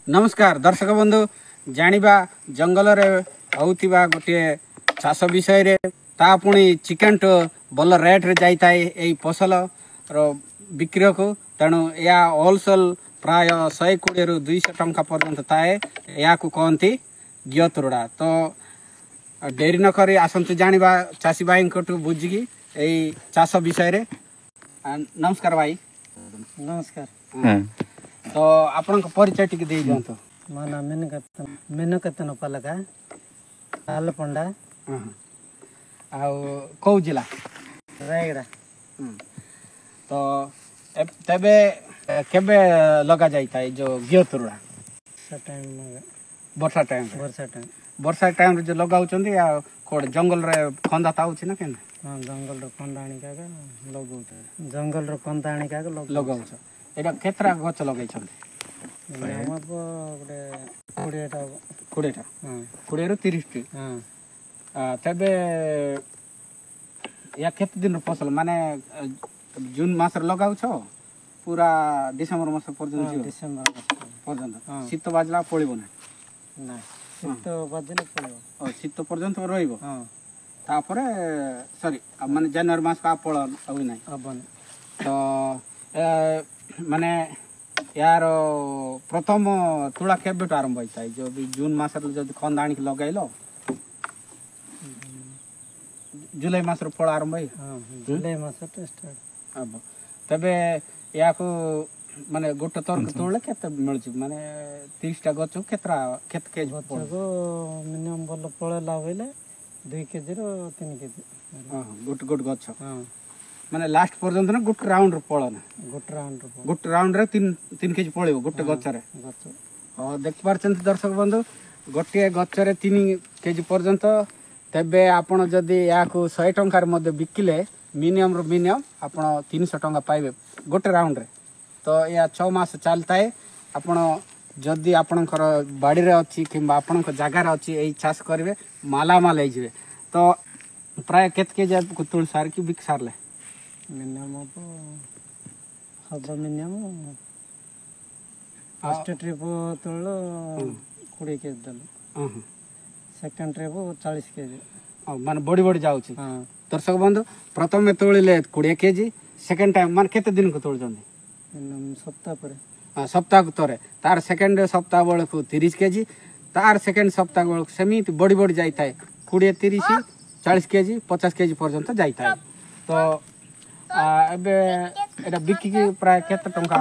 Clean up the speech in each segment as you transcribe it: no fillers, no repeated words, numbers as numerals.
नमस्कार दर्शक बंधु जानिबा जंगल रे होउतिबा गोटे चाष विषय रे ता पुणी चिकेन टू भल रेट रे जाई थाए एई फसल रो बिक्री को तेणु या होलसेल प्राय 120 रु 200 टंका पर्यंत थाए या को कहती गियतुरडा तो डेरी न करी आसंतु जानिबा चासी भाई को बुझिकी एई चाष विषय रे। नमस्कार भाई। नमस्कार। तो आपण परिचय टिके दे दियंतो। मो नाम मेनकतन पलका आलपंडा आउ कौ जिला रायगड़ा। तो तबे केबे लगा जाई था जो गियतुरडा वर्षा टाइम वर्षा टाइम जो लगाउचंदी या कोड जंगल रे खंदा ताउछि ना केन। हां जंगल रो खंदा आनी का लगाउछ जंगल रो खंदा आनी का लगाउछ एटा केतरा गछ लगाइ छथि हम गोटे 20 टा हां 20 रु 30 टी। हां तबे या केते दिन रो फसल माने जून मास रे लगाउछ पूरा डिसेंबर मास पर्यंत डिसेंबर पर्यंत शीत बाजला पड़िबो ना शीत बाजले पड़िबो शीत पर्यंत रहइबो। हां तापर सॉरी माने जनवरी मास का फल अबि नै अबन तो माने यार प्रथम तुला केबे आरंभ होता है जो भी जून मास रे जदी खंदाणी लगाइलो जुलाई मास रे फल आरंभ है। हां जुलाई मास रे स्टार्ट अब तबे या को माने गोटे तोर तोड़ले केते मिलछि माने 30 टा गछ केतरा केत केज गछको मिनिमम बल पळेला होइले 2 केजी रो 3 केजी। हां गोट गछ हां माने लास्ट पर्यंत ना गोट राउंड रो पळ ना गोट राउंड रे 3 केजी पळिबो गोटे गछ रे गछ। और देख पारछन दर्शक बंधु गोटे गछ रे 3 केजी पर्यंत तबे आपण जदी या को 100 टंका रे मध्ये बिकिले मिनिमम आपण 300 टंका पाइबे गोटे राउंड रे। तो या 6 मास चलता है आपण जदी आपणकर बाड़ी रे अछि किबा आपणक जागा रे अछि एई चाष करबे मालामाल हे जिवे तो प्राय केत केजी को तुल सार की बिक सारले मिनिमम हब मिनिमम फर्स्ट ट्रिप तोलो 20 केजी दल सेकंड ट्रिप 40 केजी माने बड़ी जाउछि। हां दर्शक बंधु प्रथम तोलिले 20 केजी सेकंड टाइम मान केते दिन को तोल जंदी सप्ताह पर। हां सप्ताह को तोरे तार सेकंड सप्ताह बेल को 30 केजी तार सेकंड सप्ताह बेल समिति बड़ी जाई थाए 20 30 40 केजी 50 केजी पर्यंत जाई थाए। तो एबे एटा बिकी की प्राय केते टंका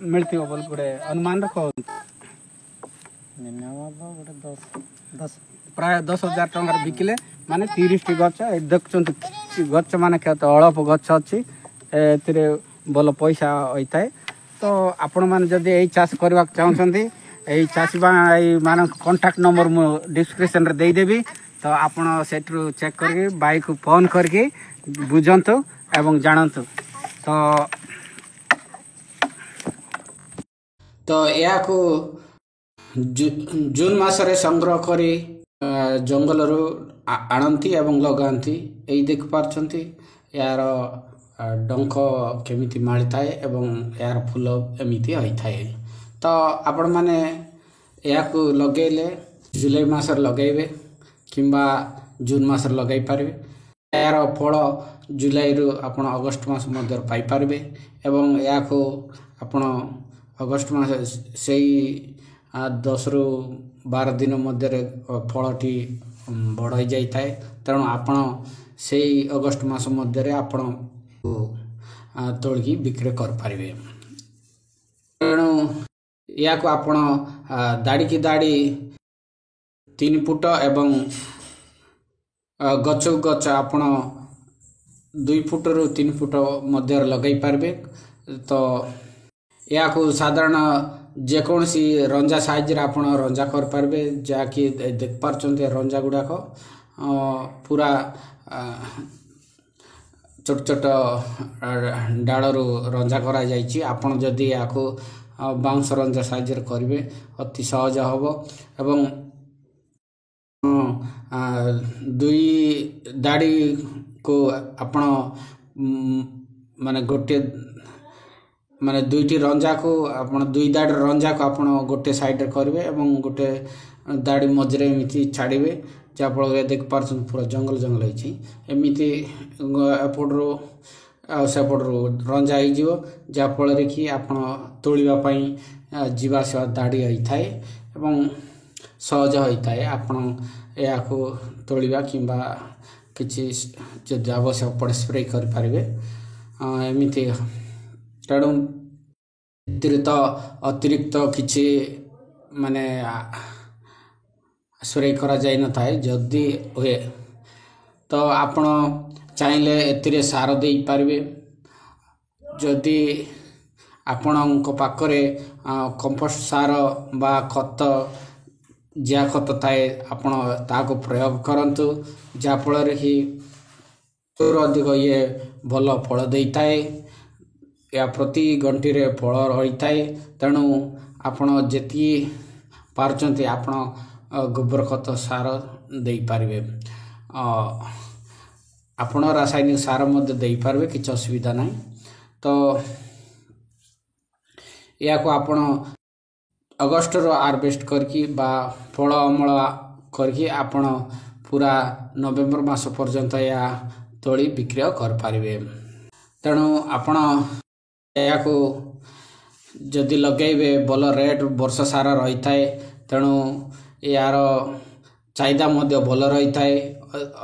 मिलतियो बोल गुडे अनुमान रखो मिनिमम गोटे 10 प्राय 10,000 टंका बिकिले माने 30 टी गछ देखछंत गछ माने केते अळप गछ अछि एतिरे बोल पैसा होइताय। तो आपण माने जदी एई चाष करबा चाहछंती एई चासी भाई मान कांटेक्ट नंबर मु डिस्क्रिप्शन रे देई देबी तो आपण सेटरू चेक करके बाइक को फोन करके बुझंतु एवं जानतु। तो या को जून मास रे संग्रह करी जंगल रो आनंती एवं लगांती एई देख पारछंती यार डंक केमिति माली थाए एवं यार फूल एमिति होई थाए। तो आपण माने या को लगेले जुलाई मास रे लगाइबे किंबा जून मास रे लगाई पारबे यार फल जुलाई रु आपण अगस्त मास मध्ये पाई पारबे एवं या को आपण अगस्त मास सेई 10 रु 12 दिन मध्ये रे फलटी बढाई जाई थाए तेणु आपण सेई अगस्त मास मध्ये रे आपण तोड़की बिक्री कर पारिबे। तेणु या को आपण दाड़ी की दाड़ी 3 फुट एवं गछ आपण 2 फुट रु 3 फुट मध्य लगाई पारबे। तो या को साधारण जे कोनसी रंजा साइज रे आपण रंजा कर पारबे जा कि देख पारचंते रंजा गुडा को पूरा छोट छोट डालरू रंजा करा जाइछि। आपण जदी या को बाउंस रंजा साइज रे करबे अति सहज हबो एवं 2 दाड़ी को आपण माने गोटे माने दुईटी रंजा को आपण दुई दाड़ रंजा को आपण गोटे साइड रे करेंगे और गोटे दाड़ी मझे एमती छाड़े जहाँफल देख पार्सन पूरा जंगल जंगल होमती एपटू सेपटू रंजा हो जहाँफल कि आप तोड़ापी जावासवा दाड़ी होता है एवं सहज होता है आपण या तोड़ा कि किसी आवश्यक पड़े स्प्रे करें एमती तेणु अतिरिक्त किसी माने स्प्रे करा जाई न थाए जदि हुए तो आपण चाहिले एतिरे सार दे पारे जदि आपण पाखरे कंपोस्ट सार बा खत जिया खत थाए आपण ताको प्रयोग करंतु जहाँफल कि अधिक ये भल फल देता है या प्रति घंटी रे फल रही थाए तेणु आपण जेती पारचंती आपण गोबर खत सार दे पारे आपण रासायनिक सार मध्य दे पारे किसी असुविधा नहीं तो या को आपण अगस्ट रो हार्वेस्ट करके बा फल अमल करके आपण पूरा नवेम्बर मास पर्यंत या तोड़ी विक्रय कर पारे तेणु आपण या को जदि लगेबे भल रेट वर्ष सारा रही थाए तेणु यार चाहिदा मध्य भल रही थाए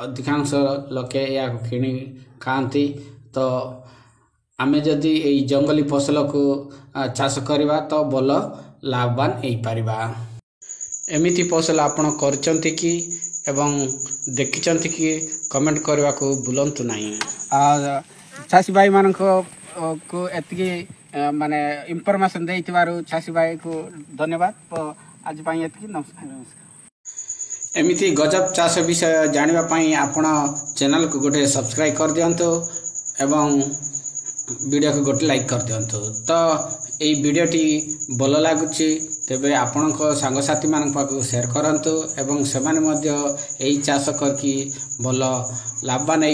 अधिकांश लोके या किणी खाती तो आमे जदि यही जंगली फसल को चाष करवा तो भल लाभवान हो पारिबा एमिति फसल आपण करचंती कि एवं देखिचंती कि कमेंट करने को भूलंतु नहीं चाषी भाई मान को एति माने इंफॉर्मेशन देइतिबारु चाषी भाई को धन्यवाद आज पाई एति नमस्कार एमिति गजब चाष विषय जानिबा पाई आपण चैनल को गोटे सब्सक्राइब कर दियंतो एवं वीडियो को गोटे लाइक कर दियंतो तो এই ভিডিওটি ଭଲ ଲାଗୁଛି ତେବେ ଆପଣଙ୍କ ସାଙ୍ଗସାଥି ମାନଙ୍କ ପାଖକୁ ସେୟାର କରନ୍ତୁ ଏବଂ ସେମାନେ ମଧ୍ୟ ଏହି ଚାଷ କରିକି ଭଲ ଲାଭବାନ